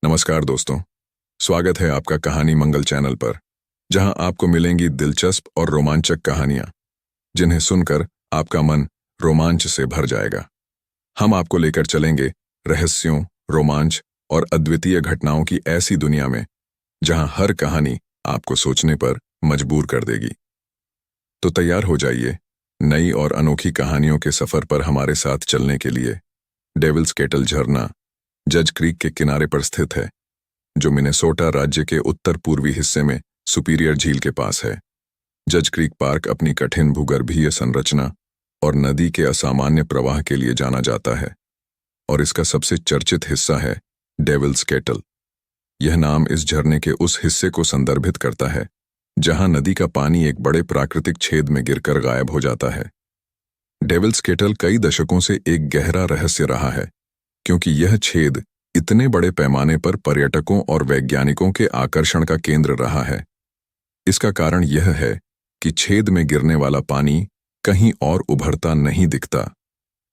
नमस्कार दोस्तों, स्वागत है आपका कहानी मंगल चैनल पर, जहां आपको मिलेंगी दिलचस्प और रोमांचक कहानियां, जिन्हें सुनकर आपका मन रोमांच से भर जाएगा। हम आपको लेकर चलेंगे रहस्यों, रोमांच और अद्वितीय घटनाओं की ऐसी दुनिया में, जहां हर कहानी आपको सोचने पर मजबूर कर देगी। तो तैयार हो जाइए नई और अनोखी कहानियों के सफर पर हमारे साथ चलने के लिए। डेविल्स केटल झरना जज क्रीक के किनारे पर स्थित है, जो मिनेसोटा राज्य के उत्तर पूर्वी हिस्से में सुपीरियर झील के पास है। जज क्रीक पार्क अपनी कठिन भूगर्भीय संरचना और नदी के असामान्य प्रवाह के लिए जाना जाता है, और इसका सबसे चर्चित हिस्सा है डेविल्स केटल। यह नाम इस झरने के उस हिस्से को संदर्भित करता है जहां नदी का पानी एक बड़े प्राकृतिक छेद में गिरकर गायब हो जाता है। डेविल्स केटल कई दशकों से एक गहरा रहस्य रहा है, क्योंकि यह छेद इतने बड़े पैमाने पर पर्यटकों और वैज्ञानिकों के आकर्षण का केंद्र रहा है। इसका कारण यह है कि छेद में गिरने वाला पानी कहीं और उभरता नहीं दिखता।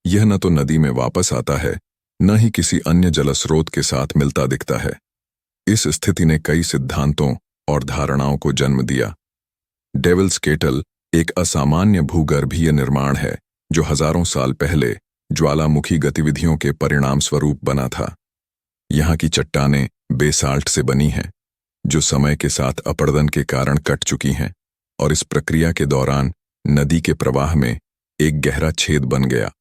यह न तो नदी में वापस आता है, न ही किसी अन्य जलस्रोत के साथ मिलता दिखता है। इस स्थिति ने कई सिद्धांतों और धारणाओं को जन्म दिया। डेविल्स केटल एक असामान्य भूगर्भीय निर्माण है, जो हजारों साल पहले ज्वालामुखी गतिविधियों के परिणाम स्वरूप बना था। यहाँ की चट्टानें बेसाल्ट से बनी हैं, जो समय के साथ अपरदन के कारण कट चुकी हैं, और इस प्रक्रिया के दौरान नदी के प्रवाह में एक गहरा छेद बन गया।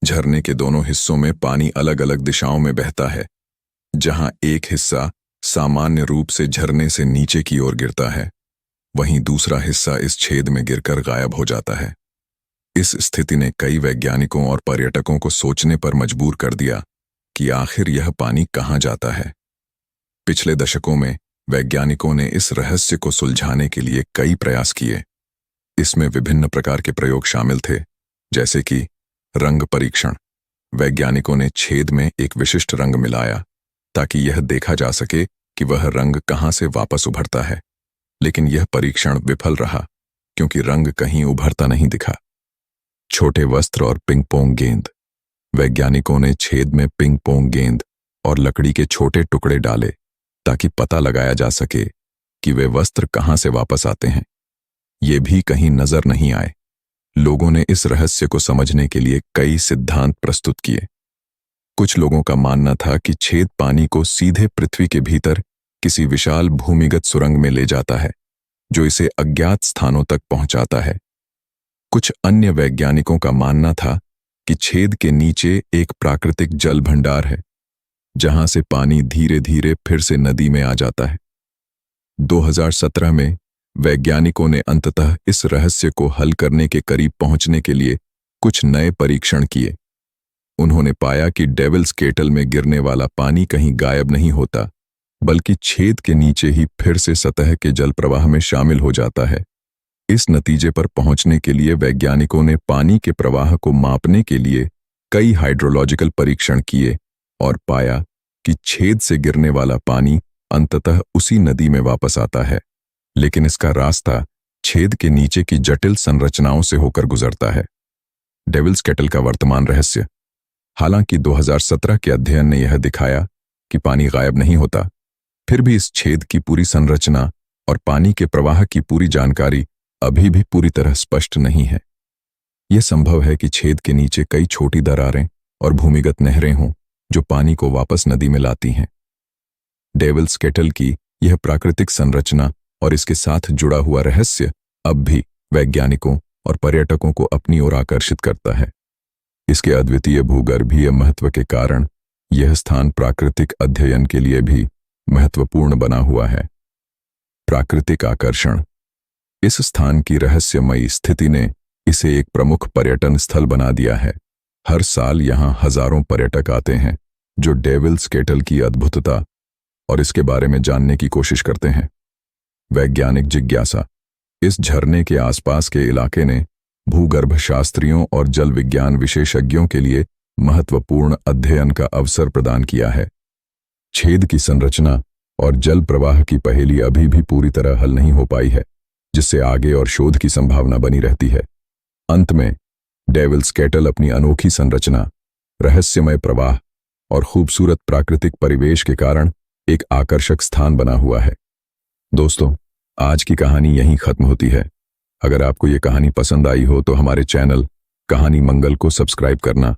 झरने के दोनों हिस्सों में पानी अलग अलग दिशाओं में बहता है, जहाँ एक हिस्सा सामान्य रूप से झरने से नीचे की ओर गिरता है, वहीं दूसरा हिस्सा इस छेद में गिरकर गायब हो जाता है। इस स्थिति ने कई वैज्ञानिकों और पर्यटकों को सोचने पर मजबूर कर दिया कि आखिर यह पानी कहाँ जाता है। पिछले दशकों में वैज्ञानिकों ने इस रहस्य को सुलझाने के लिए कई प्रयास किए। इसमें विभिन्न प्रकार के प्रयोग शामिल थे, जैसे कि रंग परीक्षण। वैज्ञानिकों ने छेद में एक विशिष्ट रंग मिलाया ताकि यह देखा जा सके कि वह रंग कहाँ से वापस उभरता है, लेकिन यह परीक्षण विफल रहा, क्योंकि रंग कहीं उभरता नहीं दिखा। छोटे वस्त्र और पिंग पोंग गेंद। वैज्ञानिकों ने छेद में पिंग पोंग गेंद और लकड़ी के छोटे टुकड़े डाले ताकि पता लगाया जा सके कि वे वस्त्र कहाँ से वापस आते हैं। ये भी कहीं नजर नहीं आए। लोगों ने इस रहस्य को समझने के लिए कई सिद्धांत प्रस्तुत किए। कुछ लोगों का मानना था कि छेद पानी को सीधे पृथ्वी के भीतर किसी विशाल भूमिगत सुरंग में ले जाता है, जो इसे अज्ञात स्थानों तक पहुंचाता है। कुछ अन्य वैज्ञानिकों का मानना था कि छेद के नीचे एक प्राकृतिक जल भंडार है, जहां से पानी धीरे धीरे फिर से नदी में आ जाता है। 2017 में वैज्ञानिकों ने अंततः इस रहस्य को हल करने के करीब पहुंचने के लिए कुछ नए परीक्षण किए। उन्होंने पाया कि डेविल्स केटल में गिरने वाला पानी कहीं गायब नहीं होता, बल्कि छेद के नीचे ही फिर से सतह के जल प्रवाह में शामिल हो जाता है। इस नतीजे पर पहुंचने के लिए वैज्ञानिकों ने पानी के प्रवाह को मापने के लिए कई हाइड्रोलॉजिकल परीक्षण किए और पाया कि छेद से गिरने वाला पानी अंततः उसी नदी में वापस आता है, लेकिन इसका रास्ता छेद के नीचे की जटिल संरचनाओं से होकर गुजरता है। डेविल्स केटल का वर्तमान रहस्य। हालांकि 2017 के अध्ययन ने यह दिखाया कि पानी गायब नहीं होता, फिर भी इस छेद की पूरी संरचना और पानी के प्रवाह की पूरी जानकारी अभी भी पूरी तरह स्पष्ट नहीं है। यह संभव है कि छेद के नीचे कई छोटी दरारें और भूमिगत नहरें हों, जो पानी को वापस नदी में लाती हैं। डेविल्स केटल की यह प्राकृतिक संरचना और इसके साथ जुड़ा हुआ रहस्य अब भी वैज्ञानिकों और पर्यटकों को अपनी ओर आकर्षित करता है। इसके अद्वितीय भूगर्भीय महत्व के कारण यह स्थान प्राकृतिक अध्ययन के लिए भी महत्वपूर्ण बना हुआ है। प्राकृतिक आकर्षण। इस स्थान की रहस्यमयी स्थिति ने इसे एक प्रमुख पर्यटन स्थल बना दिया है। हर साल यहाँ हजारों पर्यटक आते हैं, जो डेविल्स केटल की अद्भुतता और इसके बारे में जानने की कोशिश करते हैं। वैज्ञानिक जिज्ञासा। इस झरने के आसपास के इलाके ने भूगर्भ शास्त्रियों और जल विज्ञान विशेषज्ञों के लिए महत्वपूर्ण अध्ययन का अवसर प्रदान किया है। छेद की संरचना और जल प्रवाह की पहेली अभी भी पूरी तरह हल नहीं हो पाई है, जिससे आगे और शोध की संभावना बनी रहती है। अंत में डेविल्स केटल अपनी अनोखी संरचना, रहस्यमय प्रवाह और खूबसूरत प्राकृतिक परिवेश के कारण एक आकर्षक स्थान बना हुआ है। दोस्तों, आज की कहानी यहीं खत्म होती है। अगर आपको ये कहानी पसंद आई हो तो हमारे चैनल कहानी मंगल को सब्सक्राइब करना